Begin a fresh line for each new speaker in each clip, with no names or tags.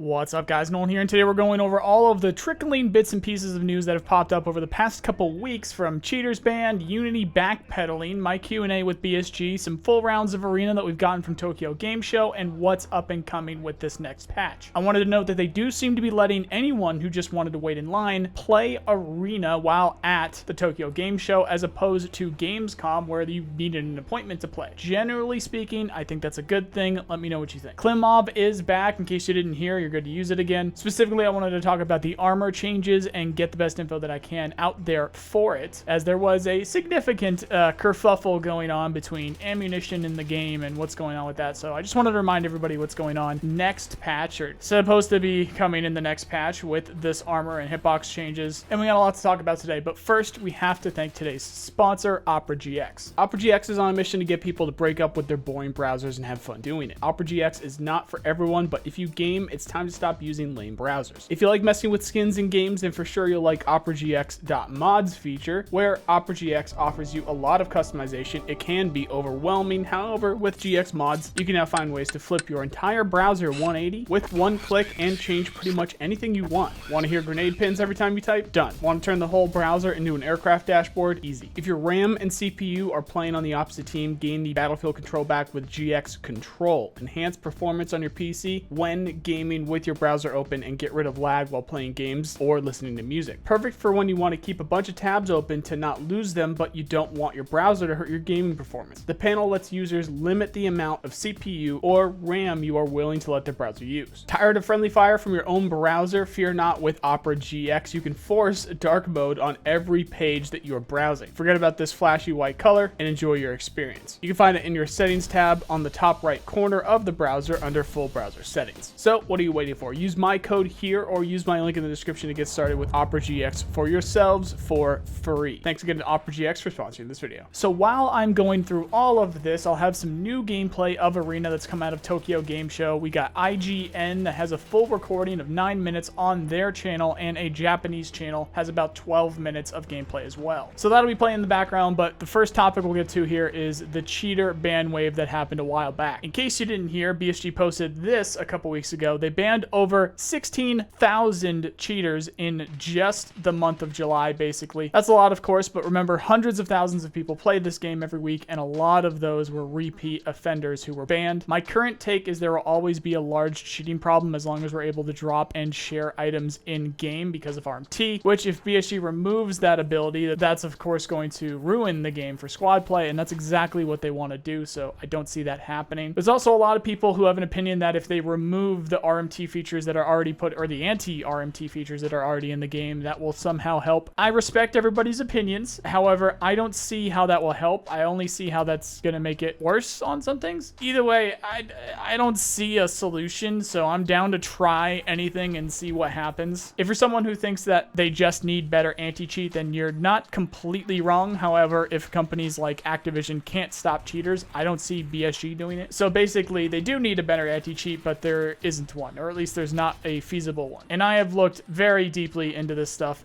What's up, guys? Nolan here, and today we're going over all of the trickling bits and pieces of news that have popped up over the past couple weeks, from cheaters banned, Unity backpedaling, my Q&A with BSG, some full rounds of Arena that we've gotten from Tokyo Game Show, and what's up and coming with this next patch. I wanted to note that they do seem to be letting anyone who just wanted to wait in line play Arena while at the Tokyo Game Show, as opposed to Gamescom, where you needed an appointment to play. Generally speaking, I think that's a good thing. Let me know what you think. Klimov is back. In case you didn't hear, you're good to use it again. Specifically, I wanted to talk about the armor changes and get the best info that I can out there for it, as there was a significant kerfuffle going on between ammunition in the game and what's going on with that. So I just wanted to remind everybody what's going on next patch, or supposed to be coming in the next patch with this armor and hitbox changes. And we got a lot to talk about today, but first we have to thank today's sponsor, Opera GX. Opera GX is on a mission to get people to break up with their boring browsers and have fun doing it. Opera GX is not for everyone, but if you game, it's time to stop using lame browsers. If you like messing with skins in games, then for sure you'll like operagx.mods feature, where Opera GX offers you a lot of customization. It can be overwhelming. However, with GX mods, you can now find ways to flip your entire browser 180 with one click and change pretty much anything you want. Want to hear grenade pins every time you type? Done. Want to turn the whole browser into an aircraft dashboard? Easy. If your RAM and CPU are playing on the opposite team, gain the Battlefield control back with GX Control. Enhance performance on your PC when gaming with your browser open and get rid of lag while playing games or listening to music. Perfect for when you want to keep a bunch of tabs open to not lose them, but you don't want your browser to hurt your gaming performance. The panel lets users limit the amount of CPU or RAM you are willing to let their browser use. Tired of friendly fire from your own browser? Fear not. With Opera GX, you can force dark mode on every page that you are browsing. Forget about this flashy white color and enjoy your experience. You can find it in your settings tab on the top right corner of the browser under full browser settings. So what are you waiting for? Use my code here or use my link in the description to get started with Opera GX for yourselves for free. Thanks again to Opera GX for sponsoring this video. So while I'm going through all of this, I'll have some new gameplay of Arena that's come out of Tokyo Game Show. We got IGN that has a full recording of 9 minutes on their channel, and a Japanese channel has about 12 minutes of gameplay as well. So that'll be playing in the background, but the first topic we'll get to here is the cheater ban wave that happened a while back. In case you didn't hear, BSG posted this a couple weeks ago. They banned over 16,000 cheaters in just the month of July, basically. That's a lot, of course, but remember, hundreds of thousands of people play this game every week, and a lot of those were repeat offenders who were banned. My current take is there will always be a large cheating problem as long as we're able to drop and share items in-game because of RMT, which if BSG removes that ability, that's of course going to ruin the game for squad play, and that's exactly what they want to do, so I don't see that happening. There's also a lot of people who have an opinion that if they remove the RMT features that are already put, or the anti-RMT features that are already in the game, that will somehow help. I respect everybody's opinions. However, I don't see how that will help. I only see how that's going to make it worse on some things. Either way, I don't see a solution, so I'm down to try anything and see what happens. If you're someone who thinks that they just need better anti-cheat, then you're not completely wrong. However, if companies like Activision can't stop cheaters, I don't see BSG doing it. So basically, they do need a better anti-cheat, but there isn't one, or at least there's not a feasible one. And I have looked very deeply into this stuff.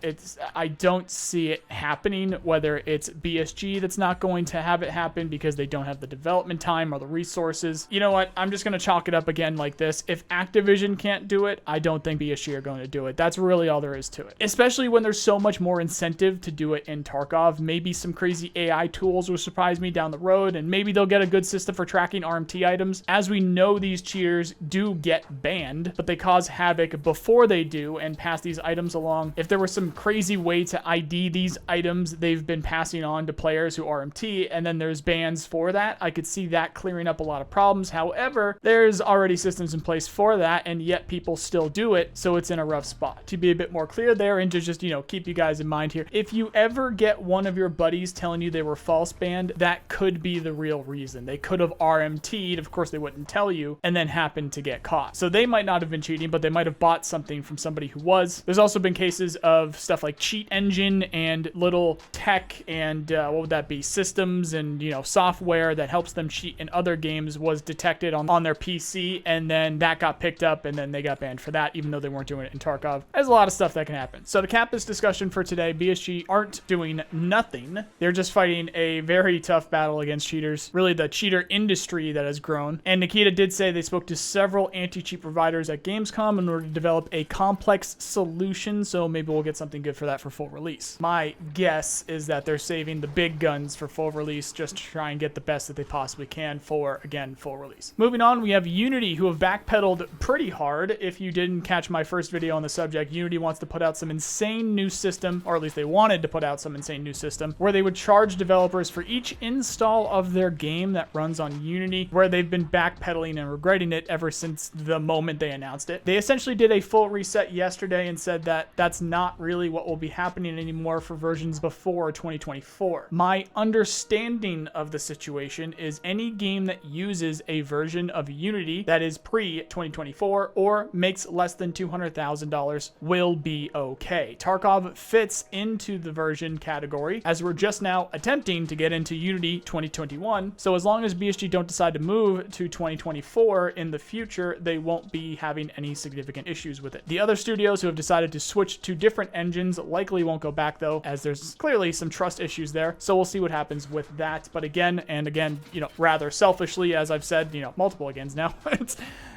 I don't see it happening, whether it's BSG that's not going to have it happen because they don't have the development time or the resources. You know what? I'm just going to chalk it up again like this. If Activision can't do it, I don't think BSG are going to do it. That's really all there is to it. Especially when there's so much more incentive to do it in Tarkov. Maybe some crazy AI tools will surprise me down the road, and maybe they'll get a good system for tracking RMT items. As we know, these cheaters do get banned, but they cause havoc before they do and pass these items along. If there was some crazy way to ID these items they've been passing on to players who RMT, and then there's bans for that, I could see that clearing up a lot of problems. However, there's already systems in place for that, and yet people still do it, so it's in a rough spot. To be a bit more clear there, and to just, keep you guys in mind here, if you ever get one of your buddies telling you they were false banned, that could be the real reason. They could have RMT'd, of course they wouldn't tell you, and then happened to get caught. So they might not have been cheating, but they might have bought something from somebody who was. There's also been cases of stuff like cheat engine and little tech and what would that be, systems and software that helps them cheat in other games was detected on their PC, and then that got picked up and then they got banned for that, even though they weren't doing it in Tarkov. There's a lot of stuff that can happen. So to cap this discussion for today, BSG aren't doing nothing. They're just fighting a very tough battle against cheaters, really the cheater industry that has grown. And Nikita did say they spoke to several anti-cheat providers at Gamescom in order to develop a complex solution, so maybe we'll get something good for that for full release. My guess is that they're saving the big guns for full release just to try and get the best that they possibly can for, again, full release. Moving on, we have Unity, who have backpedaled pretty hard. If you didn't catch my first video on the subject, Unity wants to put out some insane new system, or at least they wanted to put out some insane new system, where they would charge developers for each install of their game that runs on Unity, where they've been backpedaling and regretting it ever since the moment they announced it. They essentially did a full reset yesterday and said that that's not really what will be happening anymore for versions before 2024. My understanding of the situation is any game that uses a version of Unity that is pre-2024 or makes less than $200,000 will be okay. Tarkov fits into the version category, as we're just now attempting to get into Unity 2021, so as long as BSG don't decide to move to 2024 in the future, they won't be having any significant issues with it. The other studios who have decided to switch to different engines likely won't go back though, as there's clearly some trust issues there, so we'll see what happens with that. But again and again, rather selfishly, as I've said, multiple agains now,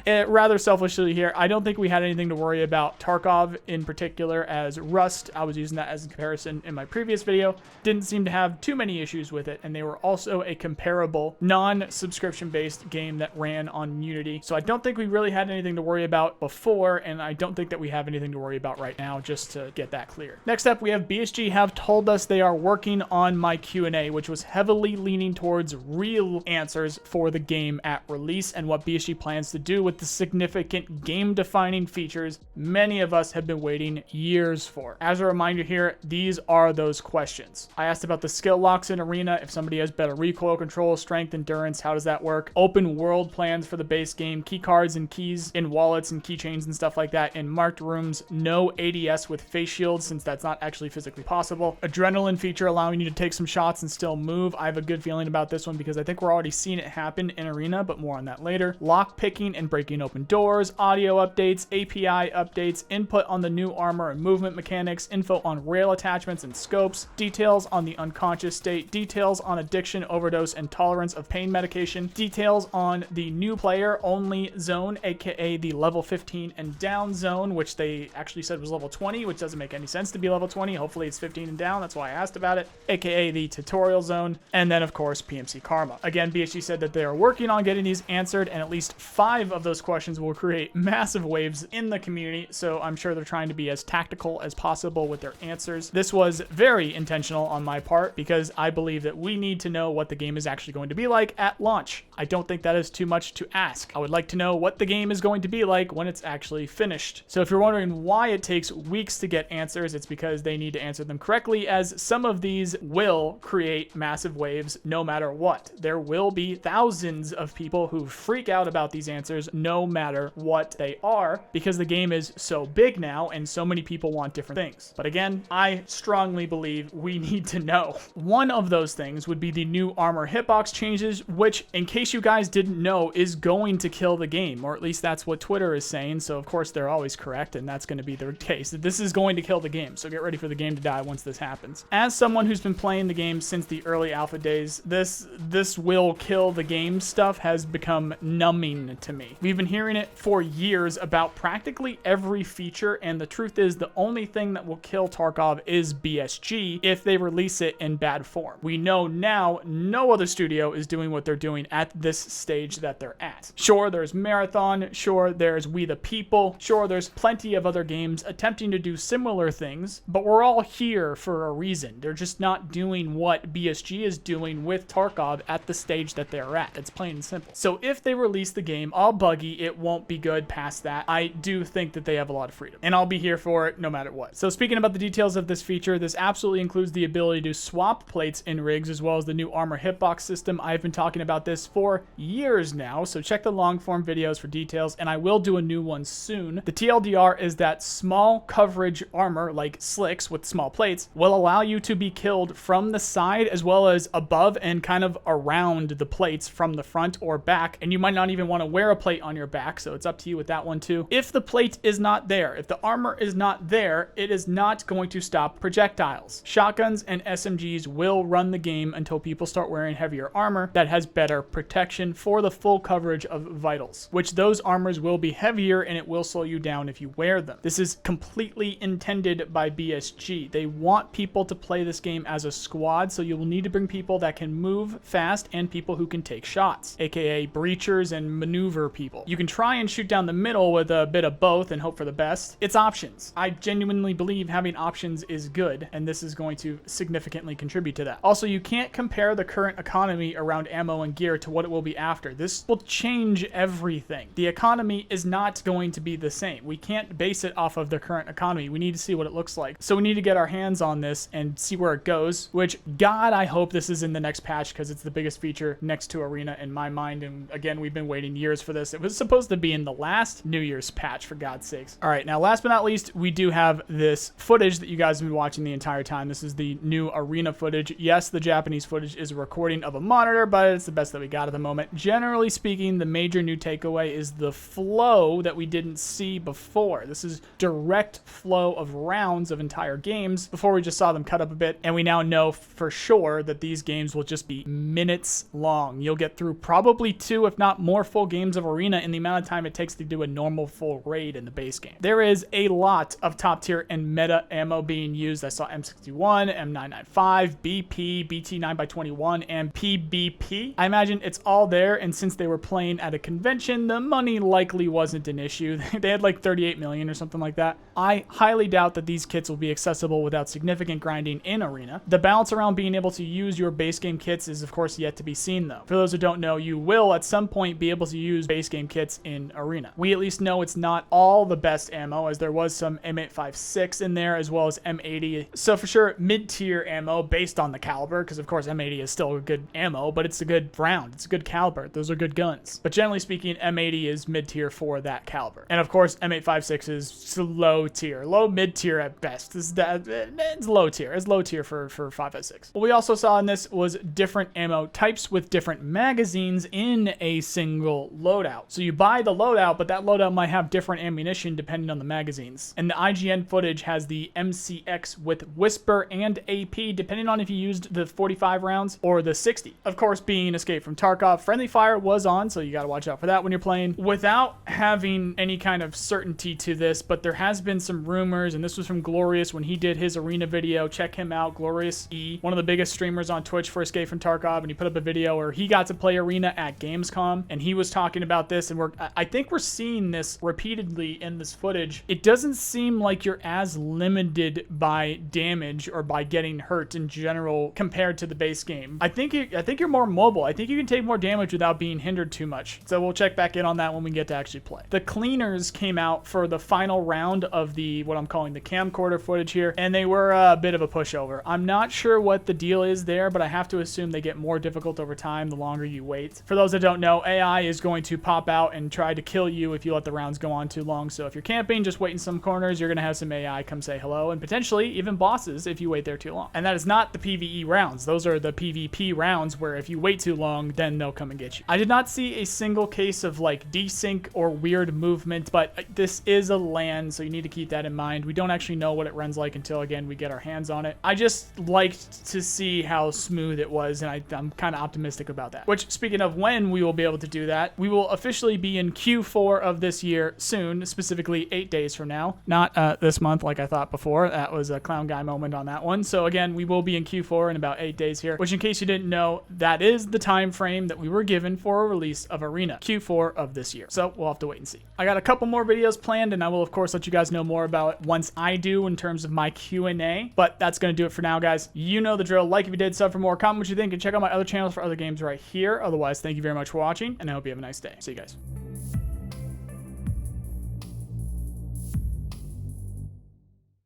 rather selfishly here, I don't think we had anything to worry about Tarkov in particular, as Rust, I was using that as a comparison in my previous video, didn't seem to have too many issues with it, and they were also a comparable non-subscription based game that ran on Unity. So I don't think we really had anything to worry about before, and I don't think that we have anything to worry about right now, just to get that clear. Next up, we have BSG have told us they are working on my Q&A, which was heavily leaning towards real answers for the game at release and what BSG plans to do with the significant game-defining features many of us have been waiting years for. As a reminder here, these are those questions. I asked about the skill locks in Arena, if somebody has better recoil control, strength, endurance, how does that work? Open world plans for the base game, key cards and keys in wallets and keychains and stuff like that in marked rooms, no ADS with face shields since that's not actually physically possible. Adrenaline feature allowing you to take some shots and still move. I have a good feeling about this one because I think we're already seeing it happen in Arena, but more on that later. Lock picking and breaking open doors, audio updates, API updates, input on the new armor and movement mechanics, info on rail attachments and scopes, details on the unconscious state, details on addiction, overdose, and tolerance of pain medication, details on the new player only zone, aka the level 15 and down zone, which they actually said was level 20, which doesn't make any sense to be level 20. Hopefully it's 15 and down. That's why I asked about it, aka the tutorial zone, and then of course PMC Karma. Again, BSG said that they are working on getting these answered, and at least 5 of those questions will create massive waves in the community, so I'm sure they're trying to be as tactical as possible with their answers. This was very intentional on my part because I believe that we need to know what the game is actually going to be like at launch. I don't think that is too much to ask. I would like to know what the game is going to be like when it's actually finished. So if you're wondering why it takes weeks to get answers, it's because they need to answer them correctly, as some of these will create massive waves no matter what. There will be thousands of people who freak out about these answers no matter what they are, because the game is so big now and so many people want different things. But again, I strongly believe we need to know. One of those things would be the new armor hitbox changes, which, in case you guys didn't know, is going to kill the game, or at least that's what Twitter is saying, so of course they're always correct, and that's going to be the case. This is going to kill the game, so get ready for the game to die once this happens. As someone who's been playing the game since the early alpha days, this will kill the game stuff has become numbing to me. We've been hearing it for years about practically every feature, and the truth is the only thing that will kill Tarkov is BSG if they release it in bad form. We know now no other studio is doing what they're doing at this stage that they're at. Sure, there's Marathon, sure, there's We the People, sure, there's plenty of other games attempting to do similar things, but we're all here for a reason. They're just not doing what BSG is doing with Tarkov at the stage that they're at. It's plain and simple. So if they release the game all buggy, it won't be good past that. I do think that they have a lot of freedom, and I'll be here for it no matter what. So speaking about the details of this feature, this absolutely includes the ability to swap plates in rigs, as well as the new armor hitbox system. I've been talking about this for years now, so check the long form videos for details, and I will do a new one soon. The TLDR is that small coverage armor, like slicks with small plates, will allow you to be killed from the side as well as above and kind of around the plates from the front or back, and you might not even want to wear a plate on your back, so it's up to you with that one too. If the plate is not there, if the armor is not there, it is not going to stop projectiles. Shotguns and SMGs will run the game until people start wearing heavier armor that has better protection for the full coverage of vitals, which those armors will be heavier and it will slow you down if you wear them. This is completely intended by BSG. They want people to play this game as a squad, so you will need to bring people that can move fast and people who can take shots, aka breachers and maneuver people. You can try and shoot down the middle with a bit of both and hope for the best. It's options. I genuinely believe having options is good, and this is going to significantly contribute to that. Also, you can't compare the current economy around ammo and gear to what it will be after. This will change everything. The economy is not going to be the same. We can't base it off of the current economy. We need to see what it looks like. So we need to get our hands on this and see where it goes, which, God, I hope this is in the next patch because it's the biggest feature next to Arena in my mind. And again, we've been waiting years for this. It was supposed to be in the last New Year's patch, for God's sakes. All right, now last but not least, we do have this footage that you guys have been watching the entire time. This is the new Arena footage. Yes, the Japanese footage is a recording of a monitor, but it's the best that we got at the moment. Generally speaking, the major new takeaway is the flow that we didn't see before. This is direct flow of rounds of entire games. Before, we just saw them cut up a bit, and we now know for sure that these games will just be minutes long. You'll get through probably 2, if not more, full games of Arena in the amount of time it takes to do a normal full raid in the base game. There is a lot of top tier and meta ammo being used. I saw M61, M995, BP, BT9x21, and PBP. I imagine it's all there, and since they were playing at a convention, the money likely wasn't an issue. They had like 38 million or something like that. I highly doubt that these kits will be accessible without significant grinding in Arena. The balance around being able to use your base game kits is of course yet to be seen though. For those who don't know, you will at some point be able to use base game kits in Arena. We at least know it's not all the best ammo, as there was some M856 in there as well as M80. So for sure, mid-tier ammo based on the caliber, because of course M80 is still a good ammo, but it's a good round. It's a good caliber. Those are good guns. But generally speaking, M80 is mid-tier for that caliber. And of course, M856 is low tier, low mid-tier at best. It's low tier. It's low tier for 5.56. What we also saw in this was different ammo types with different magazines in a single loadout. So you buy the loadout, but that loadout might have different ammunition depending on the magazines. And the IGN footage has the MCX with Whisper and AP, depending on if you used the 45 rounds or the 60. Of course, being Escape from Tarkov, friendly fire was on, so you got to watch out for that when you're playing. Without having any kind of certainty to this, but there has been some rumors, and this was from Glorious when he did his Arena video. Check him out, Glorious E, one of the biggest streamers on Twitch for Escape from Tarkov, and he put up a video where he got to play Arena at Gamescom, and he was talking about this, and I think we're seeing this repeatedly in this footage. It doesn't seem like you're as limited by damage or by getting hurt in general compared to the base game. I think you're more mobile. I think you can take more damage without being hindered too much. So we'll check back in on that when we get to actually play. The cleaners came out for the final round of the, what I'm calling the camcorder footage here, and they were a bit of a pushover. I'm not sure what the deal is there, but I have to assume they get more difficult over time the longer you wait. For those that don't know, AI is going to pop out and try to kill you if you let the rounds go on too long. So if you're camping, just wait in some corners, you're going to have some AI come say hello, and potentially even bosses if you wait there too long. And that is not the PvE rounds. Those are the PvP rounds where if you wait too long, then they'll come and get you. I did not see a single case of like desync or weird movement, but this is a LAN, so you need to keep that in mind. We don't actually know what it runs like until, again, we get our hands on it. I just liked to see how smooth it was, and I'm kind of optimistic about that. Which, speaking of when we will be able to do that, we will officially be in Q4 of this year soon, specifically 8 days from now. Not this month like I thought before. That was a clown guy moment on that one. So again, we will be in Q4 in about 8 days here, which in case you didn't know, that is the time frame that we were given for a release of Arena, Q4 of this year. So we'll have to wait and see. I got a couple more videos planned, and I will of course let you guys know more about it once I do in terms of my Q&A, but that's going to do it for now, guys. You know the drill. Like if you did, sub for more, comment what you think, and check out my other channels for other games right here. Otherwise, thank you very much for watching, and I hope you have a nice day. See you guys.